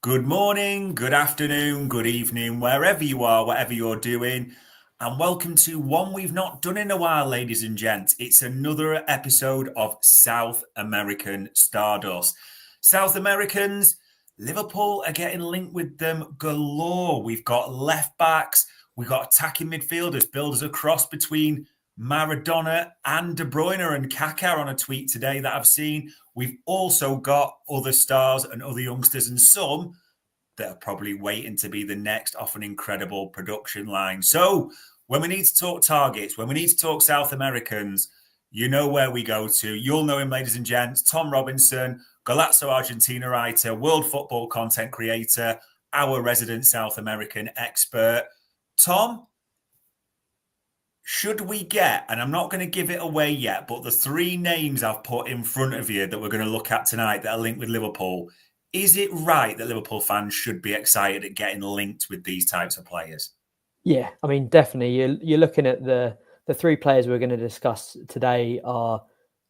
Good morning, good afternoon, good evening, wherever you are, whatever you're doing. And welcome to one we've not done in a while, ladies and gents. It's another episode of South American Stardust. South Americans, Liverpool are getting linked with them galore. We've got left backs, we've got attacking midfielders, builders a cross between Maradona and De Bruyne and Kaká on a tweet today that I've seen. We've also got other stars and other youngsters and some that are probably waiting to be the next off an incredible production line. So when we need to talk targets, when we need to talk South Americans, you know where we go to. You'll know him, ladies and gents. Tom Robinson, Golazo Argentina writer, world football content creator, our resident South American expert. Tom, should we get, and I'm not going to give it away yet, but the three names I've put in front of you that we're going to look at tonight that are linked with Liverpool, is it right that Liverpool fans should be excited at getting linked with these types of players? Yeah, I mean, definitely. You're looking at the three players we're going to discuss today are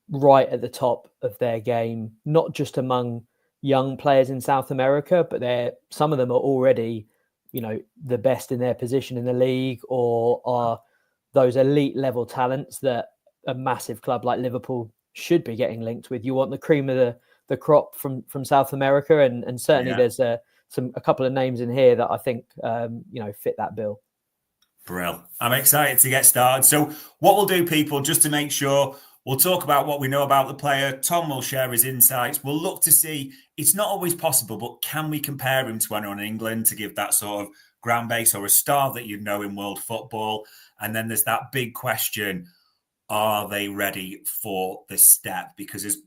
right at the top of their game, not just among young players in South America, but some of them are already, the best in their position in the league, or are those elite level talents that a massive club like Liverpool should be getting linked with. You want the cream of the crop from South America, and certainly there's a couple of names in here that I think fit that bill. Brill. I'm excited to get started. So what we'll do, people, just to make sure, we'll talk about what we know about the player. Tom will share his insights. We'll look to see, it's not always possible, but can we compare him to anyone in England to give that sort of ground base or a star that you know in world football? And then there's that big question, are they ready for the step? Because as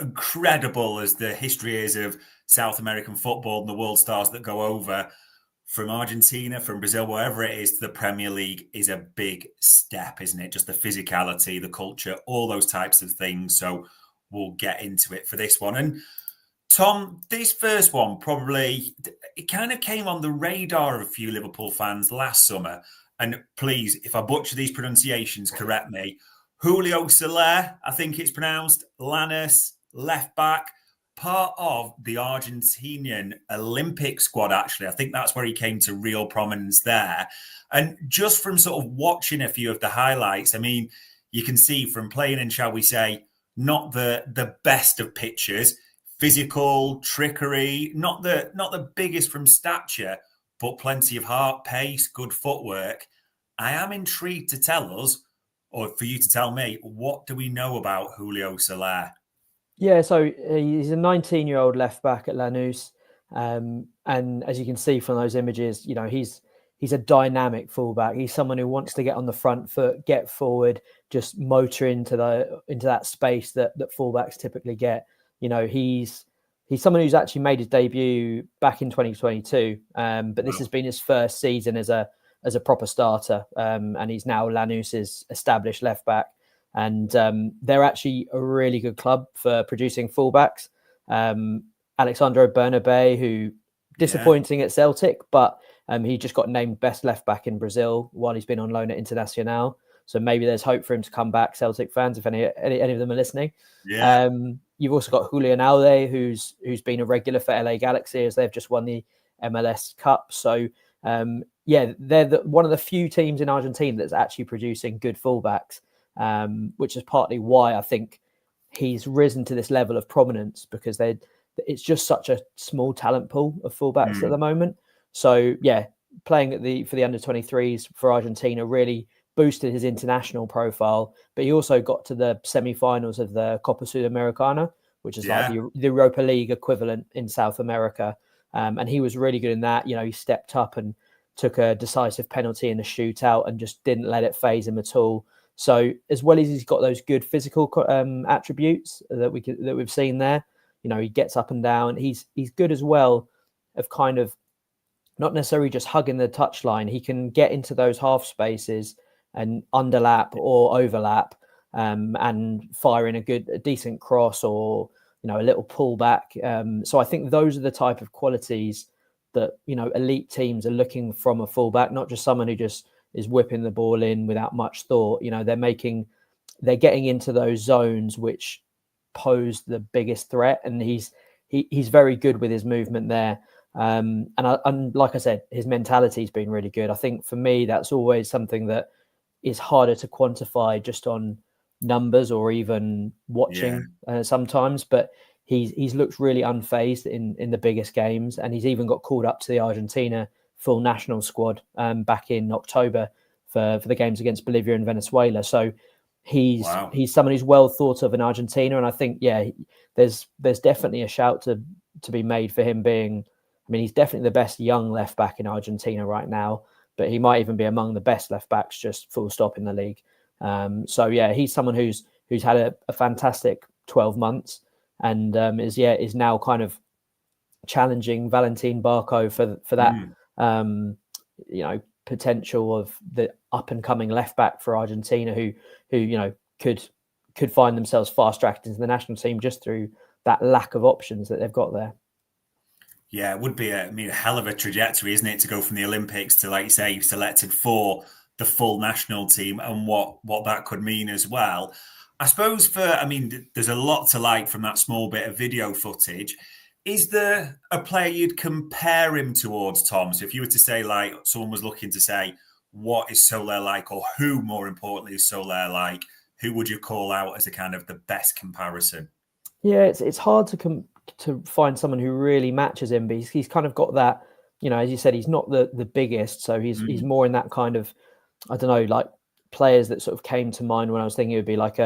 incredible as the history is of South American football and the world stars that go over, from Argentina, from Brazil, wherever it is, to the Premier League is a big step, isn't it? Just the physicality, the culture, all those types of things. So we'll get into it for this one. And Tom, this first one probably, it kind of came on the radar of a few Liverpool fans last summer. And please, if I butcher these pronunciations, correct me. Julio Soler, I think it's pronounced, Lanús, left back, part of the Argentinian Olympic squad, actually. I think that's where he came to real prominence there. And just from sort of watching a few of the highlights, I mean, you can see from playing in, shall we say, not the best of pictures, physical, trickery, not the biggest from stature, but plenty of heart, pace, good footwork. I am intrigued to tell us, or for you to tell me, what do we know about Julio Soler? Yeah, so he's a 19-year-old left back at Lanús, and as you can see from those images, he's a dynamic fullback. He's someone who wants to get on the front foot, get forward, just motor into that space that fullbacks typically get. He's someone who's actually made his debut back in 2022, but this has been his first season as a proper starter, and he's now Lanús's established left back. And they're actually a really good club for producing fullbacks. Alexandro Bernabé, who disappointing at Celtic, but he just got named best left back in Brazil while he's been on loan at Internacional. So maybe there's hope for him to come back, Celtic fans, if any of them are listening. Yeah. You've also got Julian Alde, who's been a regular for LA Galaxy as they've just won the MLS Cup. So they're one of the few teams in Argentina that's actually producing good fullbacks. Which is partly why I think he's risen to this level of prominence, because it's just such a small talent pool of fullbacks at the moment. So playing for the under-23s for Argentina really boosted his international profile, but he also got to the semi-finals of the Copa Sudamericana, which is like the Europa League equivalent in South America. And he was really good in that. He stepped up and took a decisive penalty in a shootout and just didn't let it faze him at all. So as well as he's got those good physical attributes that we've seen there, he gets up and down. He's good as well of kind of not necessarily just hugging the touchline. He can get into those half spaces and underlap or overlap, and fire in a decent cross or a little pullback. So I think those are the type of qualities that elite teams are looking from a fullback, not just someone who just is whipping the ball in without much thought. They're getting into those zones which pose the biggest threat, and he's very good with his movement there. And like I said, his mentality's been really good. I think for me, that's always something that is harder to quantify just on numbers or even watching sometimes. But he's looked really unfazed in the biggest games, and he's even got called up to the Argentina full national squad back in October for the games against Bolivia and Venezuela. So he's someone who's well thought of in Argentina, and I think there's definitely a shout to be made for him being. I mean, he's definitely the best young left back in Argentina right now, but he might even be among the best left backs, just full stop, in the league. So he's someone who's had a fantastic 12 months and is now kind of challenging Valentin Barco for that potential of the up and coming left back for Argentina, who could find themselves fast tracked into the national team just through that lack of options that they've got there. Yeah, it would be a hell of a trajectory, isn't it, to go from the Olympics to, like you say, selected for the full national team, and what that could mean as well. I suppose there's a lot to like from that small bit of video footage. Is there a player you'd compare him towards, Tom? So if you were to say, like, someone was looking to say, what is Soler like, or who, more importantly, is Soler like, who would you call out as a kind of the best comparison? Yeah, it's hard to find someone who really matches him, but he's kind of got that, as you said, he's not the biggest, so he's more in that kind of, I don't know, like players that sort of came to mind when I was thinking it would be like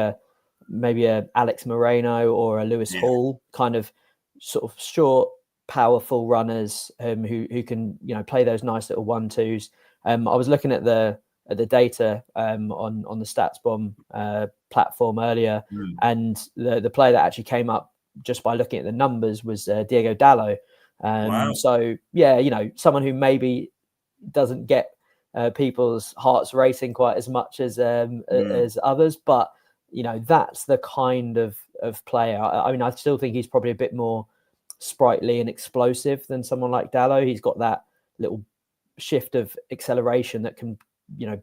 maybe a Alex Moreno or a Lewis Hall, kind of sort of short, powerful runners who can play those nice little 1-2s. I was looking at the data on the StatsBomb platform earlier, and the player that actually came up just by looking at the numbers was Diego Dallo. Wow. So someone who maybe doesn't get people's hearts racing quite as much as others, but that's the kind of player. I mean, I still think he's probably a bit more sprightly and explosive than someone like Dallo. He's got that little shift of acceleration that can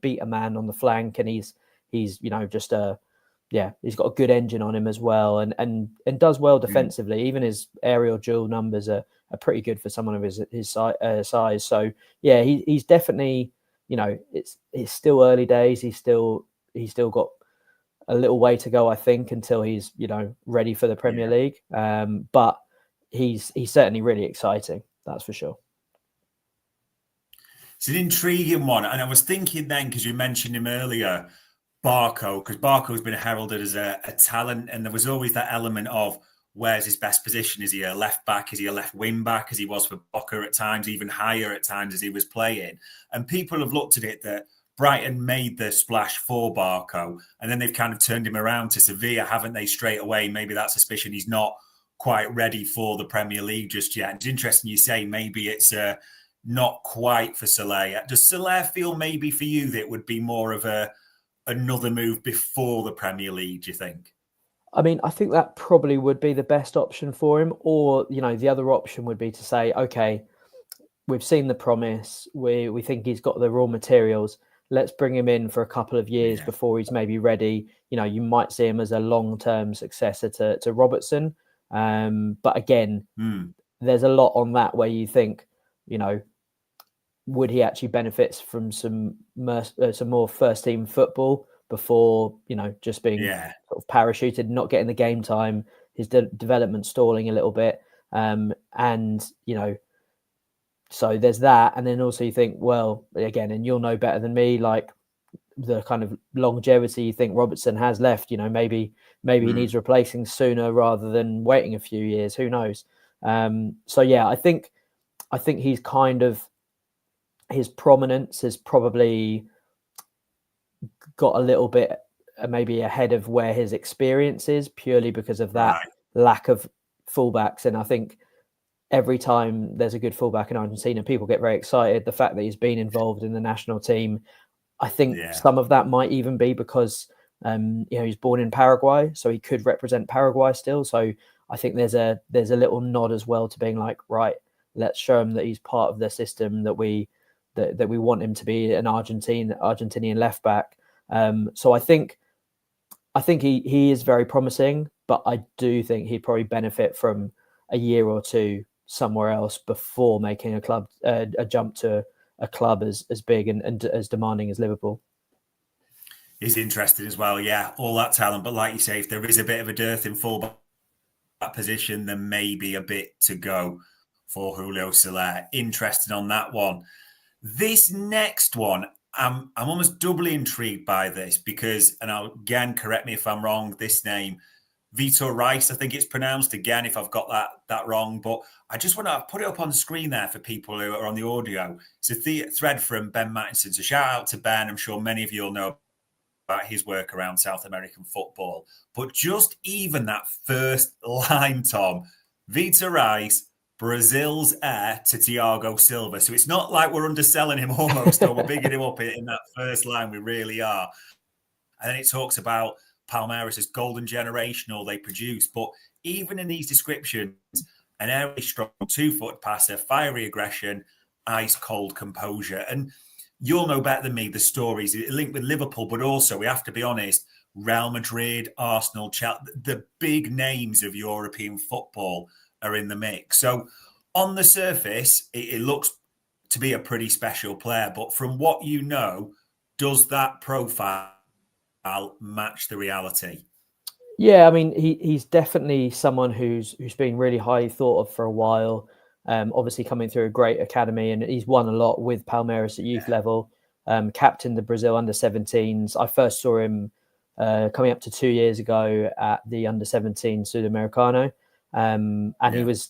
beat a man on the flank, and he's just he's got a good engine on him as well, and does well defensively. Even his aerial duel numbers are pretty good for someone of his size. So he's definitely, it's still early days. He's still got a little way to go, I think, until he's ready for the Premier League. But he's certainly really exciting, that's for sure. It's an intriguing one, and I was thinking then, because you mentioned him earlier, Barco, because Barco's been heralded as a talent, and there was always that element of where's his best position? Is he a left back? Is he a left wing back, as he was for Boca at times, even higher at times as he was playing? And people have looked at it that Brighton made the splash for Barco, and then they've kind of turned him around to Sevilla, haven't they, straight away? Maybe that suspicion he's not quite ready for the Premier League just yet. It's interesting you say maybe it's not quite for Soler. Does Soler feel maybe for you that it would be more of another move before the Premier League, do you think? I mean, I think that probably would be the best option for him. Or, the other option would be to say, okay, we've seen the promise. We think he's got the raw materials. Let's bring him in for a couple of years before he's maybe ready. You might see him as a long-term successor to Robertson. But again, there's a lot on that where you think, would he actually benefit from some more first team football before, just being sort of parachuted, not getting the game time, his development stalling a little bit. So there's that. And then also you think, well, again, and you'll know better than me, like the kind of longevity you think Robertson has left, maybe he needs replacing sooner rather than waiting a few years. Who knows? I think he's kind of, his prominence has probably got a little bit maybe ahead of where his experience is, purely because of that lack of fullbacks. And I think every time there's a good fullback in Argentina, people get very excited. The fact that he's been involved in the national team, I think some of that might even be because he's born in Paraguay, so he could represent Paraguay still. So I think there's a little nod as well to being like, right, let's show him that he's part of the system, that we want him to be an Argentinian left back. So I think he is very promising, but I do think he'd probably benefit from a year or two somewhere else before making a jump to a club as big and as demanding as Liverpool. He's interested as well, yeah, all that talent. But like you say, if there is a bit of a dearth in full back position, then maybe a bit to go for Julio Soler. Interested on that one. This next one, I'm almost doubly intrigued by this because, and I'll again correct me if I'm wrong, this name, Vitor Reis, I think it's pronounced, again, if I've got that wrong. But I just want to put it up on the screen there for people who are on the audio. It's a thread from Ben Mattinson. So shout out to Ben. I'm sure many of you will know about his work around South American football. But just even that first line, Tom, Vitor Reis, Brazil's heir to Thiago Silva. So it's not like we're underselling him almost, or we're bigging him up in that first line. We really are. And then it talks about Palmeiras' golden generation, all they produce. But even in these descriptions, an airy, strong 2-foot passer, fiery aggression, ice cold composure. And you'll know better than me the stories linked with Liverpool, but also, we have to be honest, Real Madrid, Arsenal, Chelsea, the big names of European football are in the mix. So on the surface, it looks to be a pretty special player. But from what you know, does that profile match the reality? Yeah, I mean, he's definitely someone who's been really highly thought of for a while. Obviously coming through a great academy, and he's won a lot with Palmeiras at youth level. Captained the Brazil under-17s. I first saw him coming up to 2 years ago at the under-17 Sudamericano. And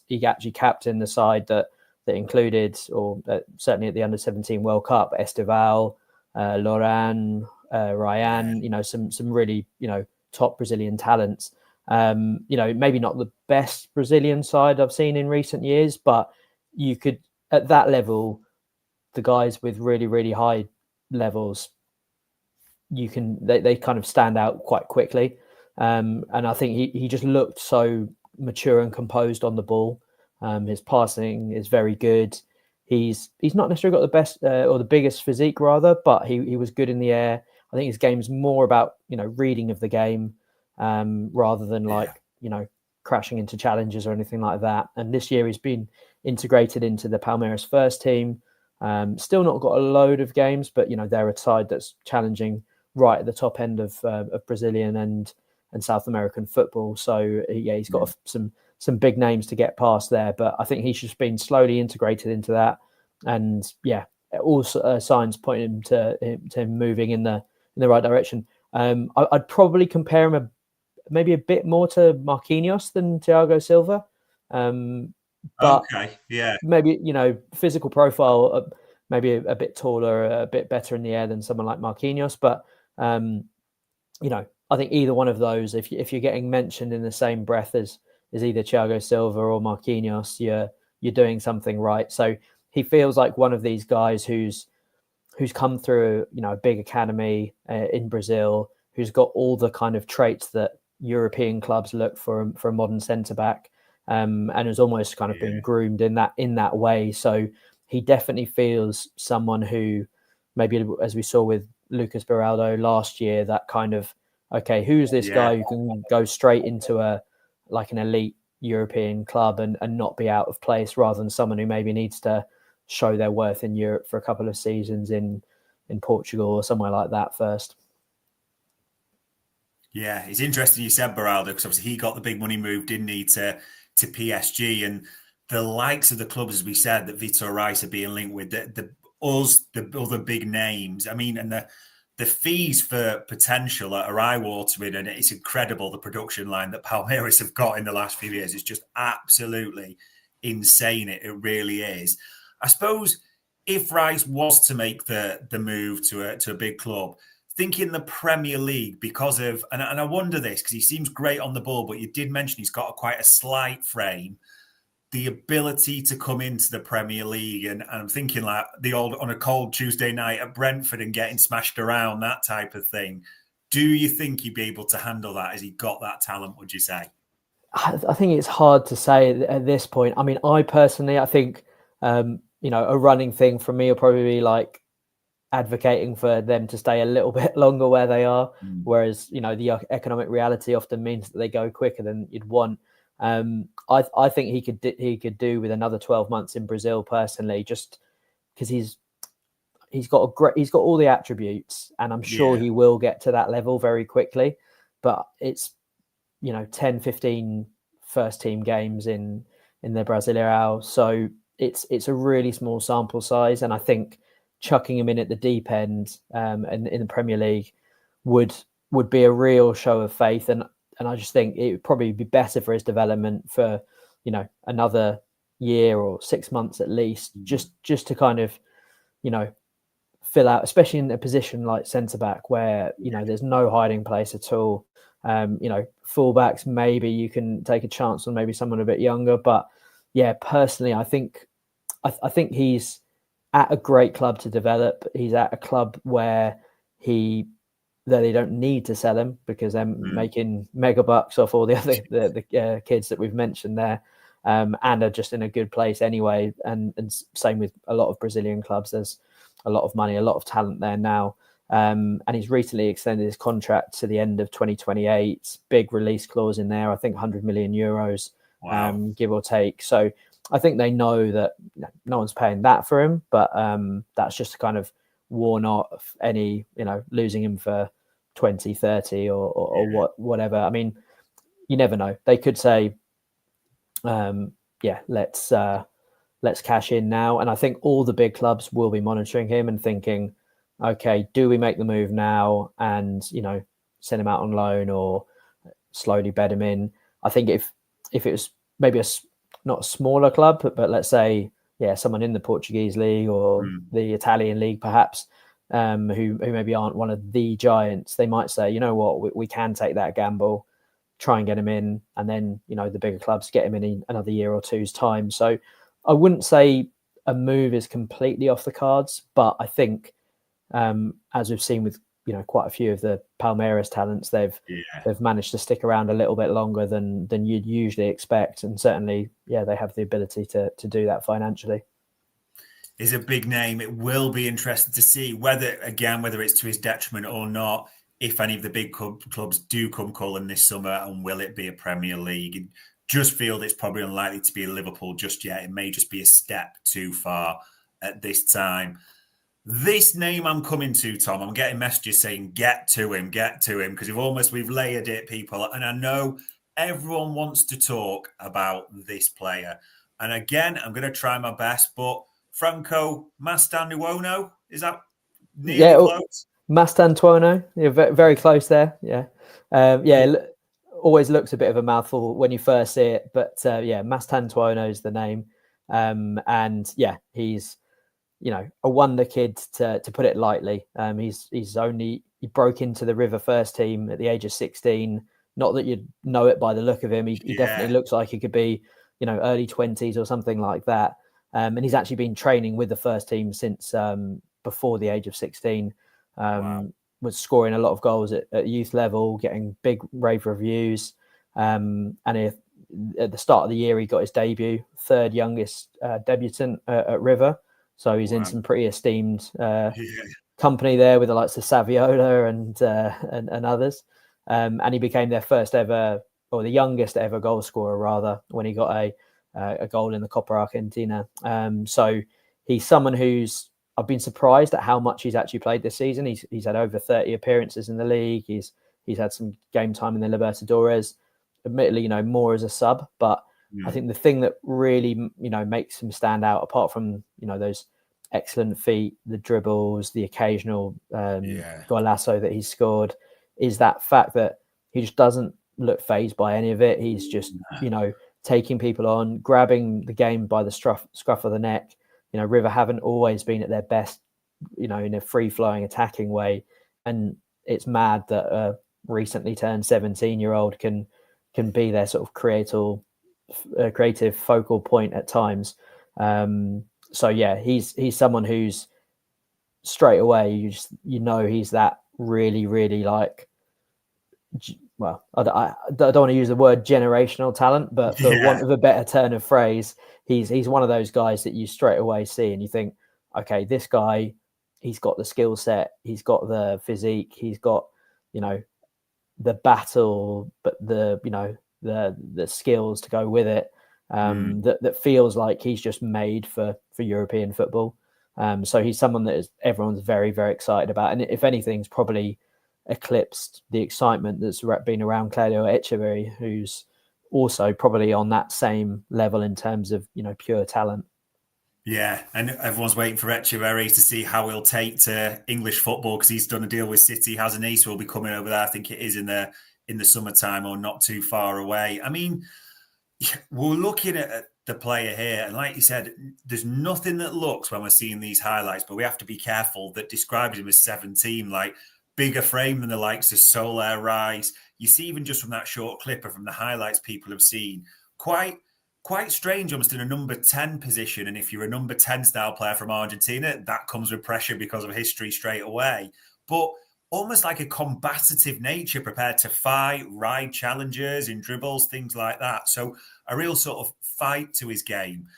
he actually captained the side that included, or certainly at the under-17 World Cup, Estival, Loran, Ryan, some really, top Brazilian talents. Maybe not the best Brazilian side I've seen in recent years, but you could, at that level, the guys with really, really high levels, they kind of stand out quite quickly. And I think he just looked so mature and composed on the ball. His passing is very good. He's not necessarily got the best or the biggest physique rather, but he was good in the air. I think his game's more about, reading of the game rather than crashing into challenges or anything like that. And this year he's been integrated into the Palmeiras first team. Still not got a load of games, but, they're a side that's challenging right at the top end of Brazilian and South American football. So he's got some big names to get past there, but I think he's just been slowly integrated into that. And all signs point to him moving in the right direction. I'd probably compare him maybe a bit more to Marquinhos than Thiago Silva. But maybe, physical profile, maybe a bit taller, a bit better in the air than someone like Marquinhos. But, I think either one of those, if you're getting mentioned in the same breath as either Thiago Silva or Marquinhos, you're doing something right. So he feels like one of these guys who's come through, a big academy in Brazil, who's got all the kind of traits that European clubs look for a modern centre back, and has almost kind of been groomed in that way. So he definitely feels someone who, maybe as we saw with Lucas Beraldo last year, that kind of, okay, who's this guy who can go straight into an elite European club and not be out of place, rather than someone who maybe needs to show their worth in Europe for a couple of seasons in Portugal or somewhere like that first. Yeah, it's interesting you said Beraldo, because obviously he got the big money move, didn't he, to PSG, and the likes of the clubs, as we said, that Vitor Reis are being linked with, the other big names. I mean, and the fees for potential are eye-watering, and it's incredible, the production line that Palmeiras have got in the last few years. It's just absolutely insane. It really is. I suppose if Rice was to make the move to a big club, thinking the Premier League, because of, and I wonder this, because he seems great on the ball, but you did mention he's got quite a slight frame, the ability to come into the Premier League, and I'm thinking like the old on a cold Tuesday night at Brentford and getting smashed around, that type of thing. Do you think he'd be able to handle that? Has he got that talent, would you say? I think it's hard to say at this point. I mean, I think, a running thing for me will probably be like advocating for them to stay a little bit longer where they are. Whereas, the economic reality often means that they go quicker than you'd want. I think he could do with another 12 months in Brazil personally, just because he's got all the attributes, and I'm sure he will get to that level very quickly. But it's 10, 15 first team games in the Brasileirão, so it's a really small sample size, and I think chucking him in at the deep end and in the Premier League would be a real show of faith, and I just think it would probably be better for his development for another year or 6 months at least, just to kind of fill out, especially in a position like centre back where there's no hiding place at all. Fullbacks, maybe you can take a chance on maybe someone a bit younger, but personally, I think he's at a great club to develop. He's at a club where they don't need to sell him because they're making mega bucks off all the other the kids that we've mentioned there, and are just in a good place anyway. And same with a lot of Brazilian clubs. There's a lot of money, a lot of talent there now. And he's recently extended his contract to the end of 2028. Big release clause in there. I think 100 million euros, give or take. So I think they know that no one's paying that for him, but that's just to kind of warn off any, losing him for 20, 30 or whatever. I mean, you never know. They could say, let's cash in now. And I think all the big clubs will be monitoring him and thinking, okay, do we make the move now and, send him out on loan or slowly bed him in? I think if it was maybe not a smaller club, but let's say, someone in the Portuguese league or the Italian league, perhaps, who maybe aren't one of the giants, they might say, you know what, we can take that gamble, try and get him in, and then, the bigger clubs get him in another year or two's time. So I wouldn't say a move is completely off the cards, but I think, as we've seen with, quite a few of the Palmeiras talents, they've managed to stick around a little bit longer than you'd usually expect. And certainly, they have the ability to do that financially. Is a big name. It will be interesting to see whether it's to his detriment or not, if any of the big clubs do come calling this summer, and will it be a Premier League? And just feel that it's probably unlikely to be a Liverpool just yet. It may just be a step too far at this time. This name I'm coming to, Tom, I'm getting messages saying, get to him, because we've layered it, people. And I know everyone wants to talk about this player. And again, I'm going to try my best, but Franco Mastantuono, is that nearly close? Mastantuono, very, very close there. Always looks a bit of a mouthful when you first see it, but Mastantuono is the name. He's a wonder kid, to put it lightly. He broke into the River first team at the age of 16. Not that you'd know it by the look of him. He definitely looks like he could be, early 20s or something like that. And he's actually been training with the first team since before the age of 16. Was scoring a lot of goals at youth level, getting big rave reviews. And at the start of the year, he got his debut, third youngest debutant at River. So he's in some pretty esteemed company there with the likes of Saviola and others. And he became their first ever, or the youngest ever goal scorer, rather, when he got a goal in the Copa Argentina. So he's someone I've been surprised at how much he's actually played this season. He's had over 30 appearances in the league. He's had some game time in the Libertadores, admittedly, more as a sub, but I think the thing that really, makes him stand out, apart from, those excellent feet, the dribbles, the occasional golazo that he's scored, is that fact that he just doesn't look fazed by any of it. He's just, taking people on, grabbing the game by the scruff of the neck. River haven't always been at their best, in a free-flowing attacking way. And it's mad that a recently turned 17-year-old can be their sort of creative focal point at times. He's someone who's straight away, he's that really, really I don't want to use the word generational talent, but for want of a better turn of phrase, he's one of those guys that you straight away see and you think, okay, this guy, he's got the skill set, he's got the physique, he's got, the battle, but the the skills to go with it. That feels like he's just made for European football. So he's someone that everyone's very, very excited about. And if anything's probably eclipsed the excitement that's been around Claudio Echeverri, who's also probably on that same level in terms of, pure talent. Yeah, and everyone's waiting for Echeverri to see how he'll take to English football, because he's done a deal with City, hasn't he? So he'll be coming over there. I think it is in the summertime or not too far away. I mean, we're looking at the player here, and like you said, there's nothing that looks, when we're seeing these highlights, but we have to be careful, that describes him as 17, like bigger frame than the likes of Soler, Reis. You see, even just from that short clip or from the highlights people have seen, quite strange, almost in a number 10 position. And if you're a number 10 style player from Argentina, that comes with pressure because of history straight away. But almost like a combative nature, prepared to fight, ride challengers in dribbles, things like that. So a real sort of fight to his game.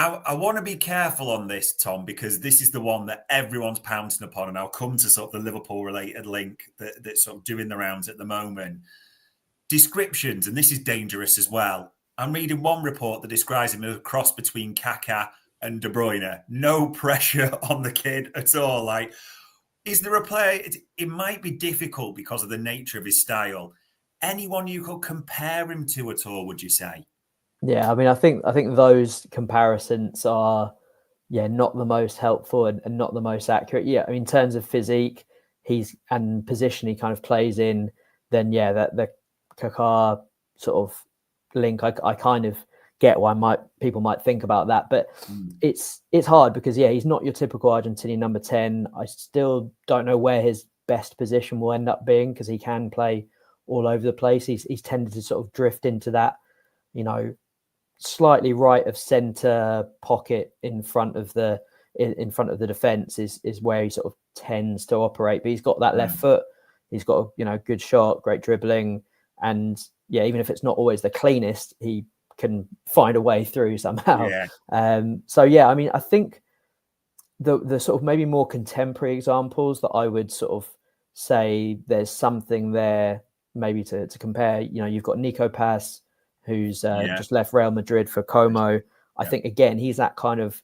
I want to be careful on this, Tom, because this is the one that everyone's pouncing upon. And I'll come to sort of the Liverpool-related link that's sort of doing the rounds at the moment. Descriptions, and this is dangerous as well. I'm reading one report that describes him as a cross between Kaká and De Bruyne. No pressure on the kid at all. Like, is there a player? It might be difficult because of the nature of his style. Anyone you could compare him to at all, would you say? Yeah, I mean, I think those comparisons are, not the most helpful and not the most accurate. Yeah, I mean, in terms of physique, and position he kind of plays in, then that the Kaká sort of link, I kind of get why people might think about that, but it's hard because he's not your typical Argentinian number 10. I still don't know where his best position will end up being, because he can play all over the place. He's tended to sort of drift into that, slightly right of center pocket in front of the defense is where he sort of tends to operate. But he's got that left foot. He's got a good shot, great dribbling, and even if it's not always the cleanest, he can find a way through somehow. So I mean, I think the sort of maybe more contemporary examples that I would sort of say there's something there maybe to compare. You've got Nico Paz, who's just left Real Madrid for Como. I think, again, he's that kind of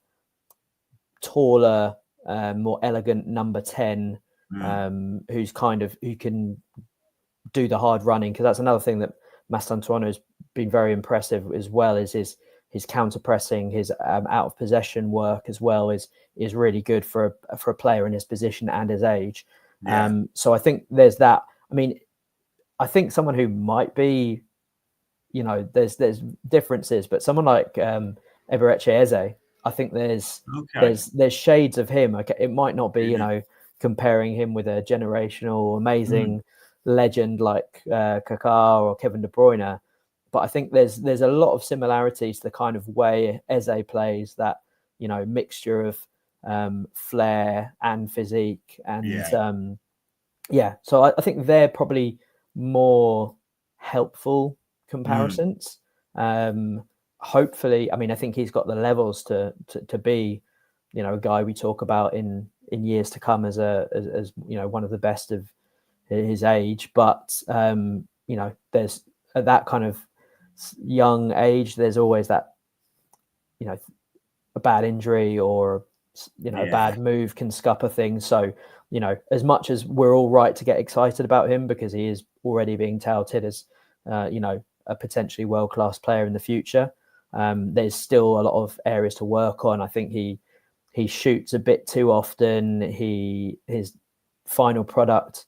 taller, more elegant number 10, who can do the hard running, because that's another thing that Mastantuono has been very impressive as well, is his counter pressing, his out of possession work as well is really good for a player in his position and his age. So I think there's that. I mean, I think someone who might be, there's differences, but someone like Eberechi Eze, I think there's shades of him. Okay, it might not be comparing him with a generational amazing legend like Kaká or Kevin De Bruyne, but I think there's a lot of similarities to the kind of way Eze plays, that mixture of flair and physique, and so I think they're probably more helpful comparisons. Hopefully, I mean, I think he's got the levels to be, a guy we talk about in years to come as one of the best of his age. But there's at that kind of young age, there's always that, a bad injury or a bad move can scupper things. So as much as we're all right to get excited about him because he is already being touted as a potentially world-class player in the future, there's still a lot of areas to work on. I think he shoots a bit too often. His final product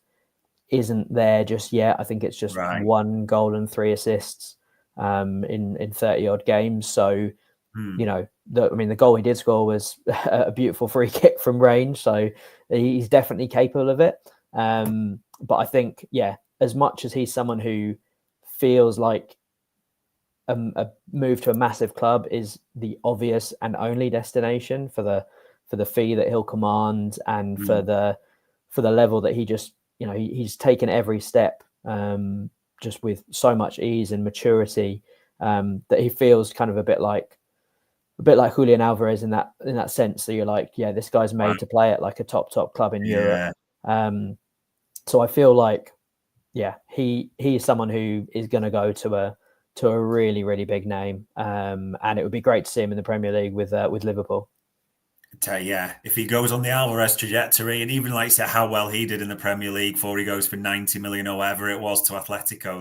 isn't there just yet. I think it's just 1 goal and 3 assists in 30 odd games. So the goal he did score was a beautiful free kick from range. So he's definitely capable of it. But I think as much as he's someone who feels like a move to a massive club is the obvious and only destination for the fee that he'll command, and for the level that he just he's taken every step just with so much ease and maturity, that he feels kind of a bit like Julian Alvarez in that sense. So you're like, this guy's made to play at like a top club in Europe. So I feel like he is someone who is going to go to a really, really big name, and it would be great to see him in the Premier League with Liverpool. If he goes on the Alvarez trajectory, and even like say how well he did in the Premier League before he goes for 90 million or whatever it was to Atletico,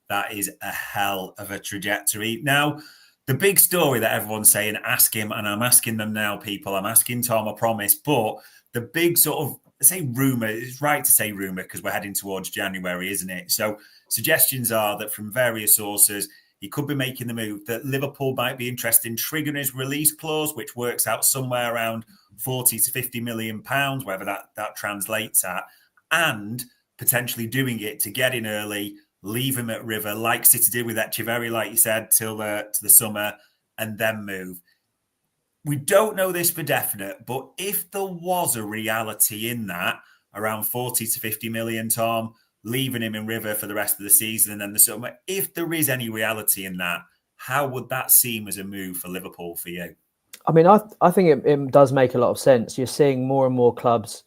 that is a hell of a trajectory. Now, the big story that everyone's saying, ask him, and I'm asking them now, people. I'm asking Tom, I promise. But the big sort of, say rumour, it's right to say rumour because we're heading towards January, isn't it? So suggestions are that from various sources, he could be making the move, that Liverpool might be interested in triggering his release clause, which works out somewhere around 40 to 50 million pounds, whatever that translates at, and potentially doing it to get in early, leave him at River, like City did with Echeverri, like you said, till to the summer, and then move. We don't know this for definite, but if there was a reality in that, around 40 to 50 million, Tom, leaving him in River for the rest of the season and then the summer, if there is any reality in that, how would that seem as a move for Liverpool for you? I mean, I think it does make a lot of sense. You're seeing more and more clubs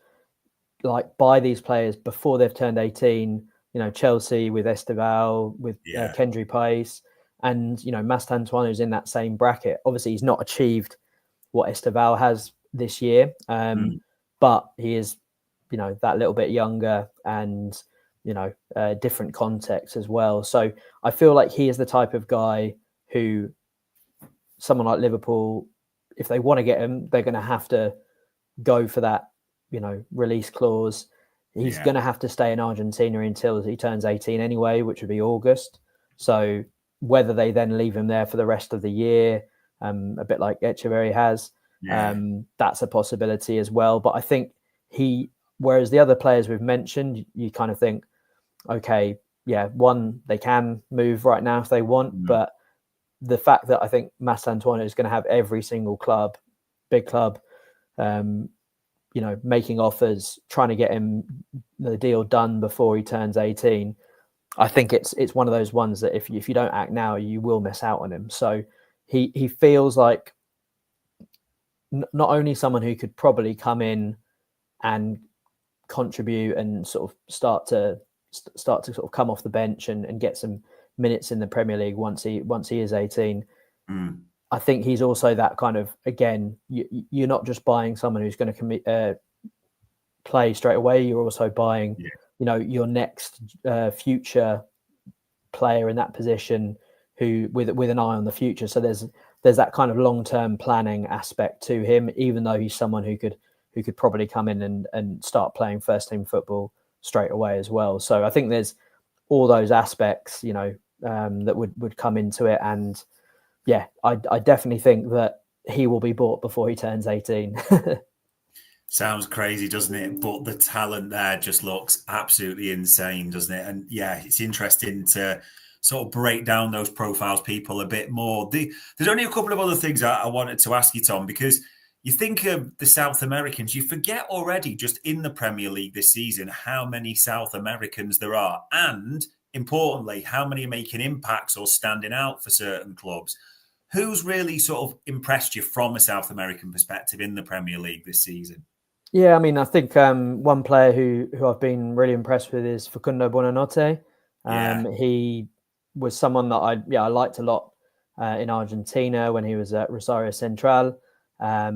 like buy these players before they've turned 18. You know, Chelsea with Esteval, with Kendry Pace, and, you know, Mastantuono is in that same bracket. Obviously, he's not achieved what Esteval has this year, but he is, you know, that little bit younger and, you know, different context as well. So I feel like he is the type of guy who someone like Liverpool, if they want to get him, they're going to have to go for that, you know, release clause. He's going to have to stay in Argentina until he turns 18 anyway, which would be August. So whether they then leave him there for the rest of the year, a bit like Echeverri has, that's a possibility as well. But I think whereas the other players we've mentioned, you kind of think, okay, one, they can move right now if they want, but the fact that I think Mastantuono is going to have every single club, big club, you know, making offers, trying to get him the deal done before he turns 18. I think it's one of those ones that if you don't act now, you will miss out on him. So he feels like not only someone who could probably come in and contribute and sort of start to sort of come off the bench and get some minutes in the Premier League once he is 18. I think he's also that kind of, again, you're not just buying someone who's going to play straight away. You're also buying, you know, your next future player in that position who with an eye on the future. So there's that kind of long-term planning aspect to him, even though he's someone who could probably come in and start playing first team football straight away as well. So I think there's all those aspects, you know, that would come into it. And I definitely think that he will be bought before he turns 18. Sounds crazy, doesn't it? But the talent there just looks absolutely insane, doesn't it? And it's interesting to sort of break down those profiles, people, a bit more. There's only a couple of other things I wanted to ask you, Tom, because you think of the South Americans, you forget already just in the Premier League this season how many South Americans there are. And importantly, how many are making impacts or standing out for certain clubs. Who's really sort of impressed you from a South American perspective in the Premier League this season? Yeah, I mean, I think one player who I've been really impressed with is Facundo Buonanotte. He was someone that I liked a lot in Argentina when he was at Rosario Central. I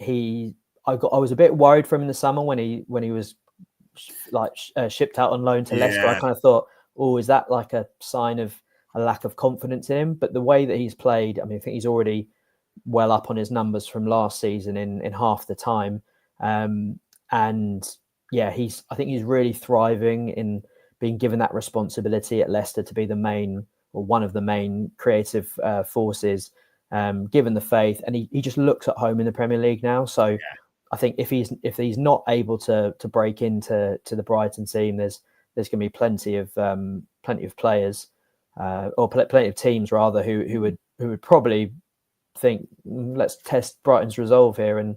was a bit worried for him in the summer when he was like shipped out on loan to Leicester. I kind of thought, oh, is that like a sign of a lack of confidence in him? But the way that he's played, I mean, I think he's already well up on his numbers from last season in half the time. I think he's really thriving in being given that responsibility at Leicester to be the main or one of the main creative forces, given the faith, and he just looks at home in the Premier League now. So I think if he's not able to break into the Brighton team, there's going to be plenty of players or plenty of teams rather who would probably think, let's test Brighton's resolve here and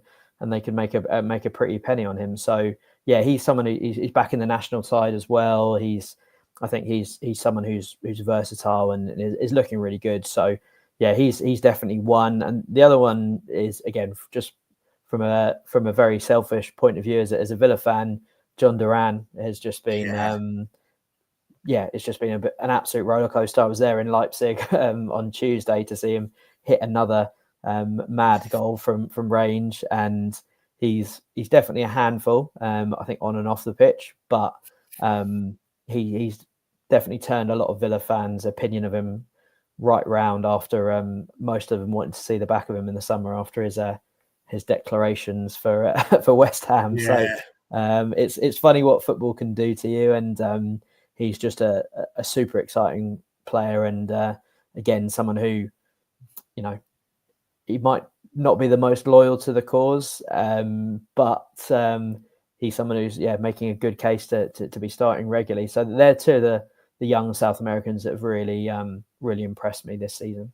they could make a pretty penny on him. So he's someone he's back in the national side as well. I think he's someone who's versatile and is looking really good. So he's definitely one. And the other one is, again, just from a very selfish point of view as a Villa fan, John Duran has just been yeah, it's just been an absolute roller coaster. I was there in Leipzig on Tuesday to see him hit another mad goal from range, and he's definitely a handful. I think on and off the pitch, but he's definitely turned a lot of Villa fans' opinion of him right round after most of them wanted to see the back of him in the summer after his declarations for for West Ham. Yeah. So it's funny what football can do to you, and he's just a super exciting player, and again, someone who, you know, he might not be the most loyal to the cause, but he's someone who's making a good case to be starting regularly. So they're two of the young South Americans that have really really impressed me this season.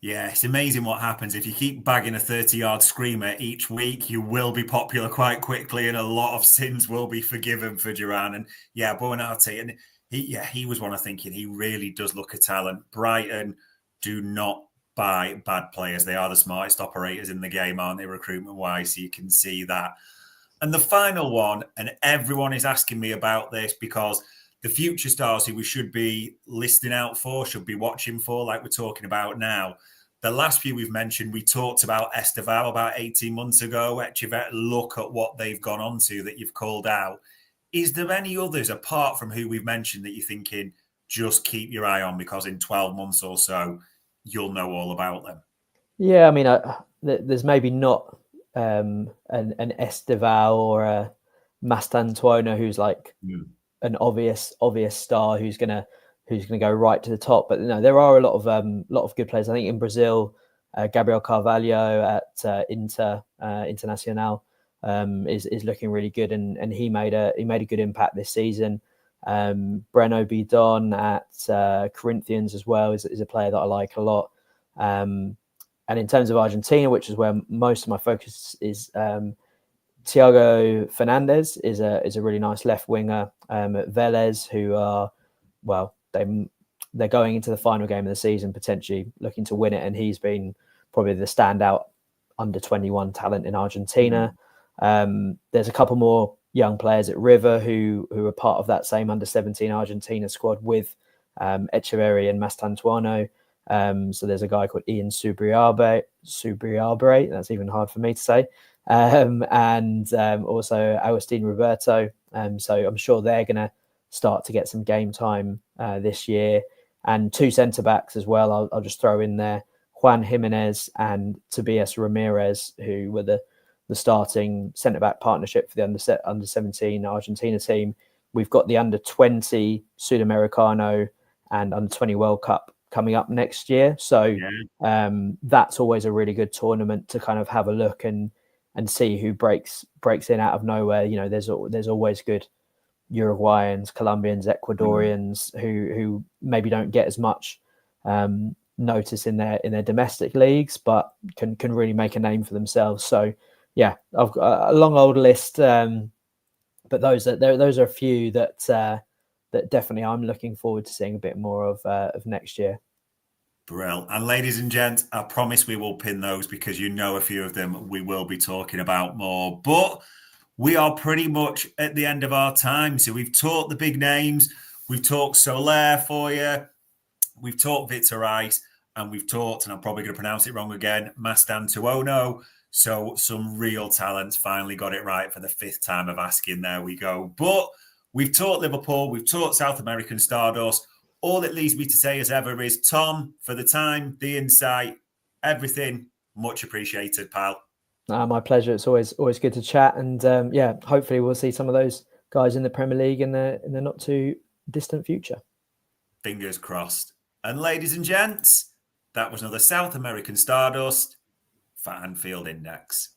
Yeah, it's amazing what happens. If you keep bagging a 30-yard screamer each week, you will be popular quite quickly, and a lot of sins will be forgiven for Duran. And yeah, Buonarroti, and he was one of thinking he really does look a talent. Brighton do not buy bad players. They are the smartest operators in the game, aren't they, recruitment-wise? So you can see that. And the final one, and everyone is asking me about this because the future stars who we should be listing out for, should be watching for, like we're talking about now. The last few we've mentioned, we talked about Esteval about 18 months ago. Echevet, look at what they've gone on to that you've called out. Is there any others apart from who we've mentioned that you're thinking, just keep your eye on because in 12 months or so, you'll know all about them? Yeah, I mean, there's maybe not an Esteval or a Mastantuono who's like an obvious star who's gonna go right to the top. But no, there are a lot of good players. I think in Brazil, Gabriel Carvalho at Internacional is looking really good, and he made a good impact this season. Breno Bidon at Corinthians as well is a player that I like a lot. And in terms of Argentina, which is where most of my focus is, Thiago Fernandez is a really nice left winger at Vélez, who are, well, they're going into the final game of the season, potentially looking to win it, and he's been probably the standout under 21 talent in Argentina. There's a couple more young players at River who are part of that same under 17 Argentina squad with Echeverri and Mastantuono. So there's a guy called Ian Subriabre. That's even hard for me to say. And also Agustin Roberto. So I'm sure they're going to start to get some game time this year. And two centre-backs as well. I'll just throw in there Juan Jimenez and Tobias Ramirez, who were the starting centre-back partnership for the under 17 Argentina team. We've got the under 20 Sudamericano and under 20 World Cup coming up next year. So that's always a really good tournament to kind of have a look and see who breaks in out of nowhere. You know, there's always good Uruguayans, Colombians, Ecuadorians who maybe don't get as much notice in their domestic leagues, but can really make a name for themselves. So yeah, I've got a long old list, but those are a few that definitely I'm looking forward to seeing a bit more of next year. Brill. And ladies and gents, I promise we will pin those because you know a few of them we will be talking about more. But we are pretty much at the end of our time. So we've talked the big names. We've talked Soler for you. We've talked Vitor Reis. And we've talked, and I'm probably going to pronounce it wrong again, Mastantuono. So some real talents finally got it right for the fifth time of asking. There we go. But we've talked Liverpool. We've talked South American Stardust. All it leaves me to say as ever is, Tom, for the time, the insight, everything, much appreciated, pal. My pleasure. It's always good to chat. And hopefully we'll see some of those guys in the Premier League in the not too distant future. Fingers crossed. And ladies and gents, that was another South American Stardust for Anfield Index.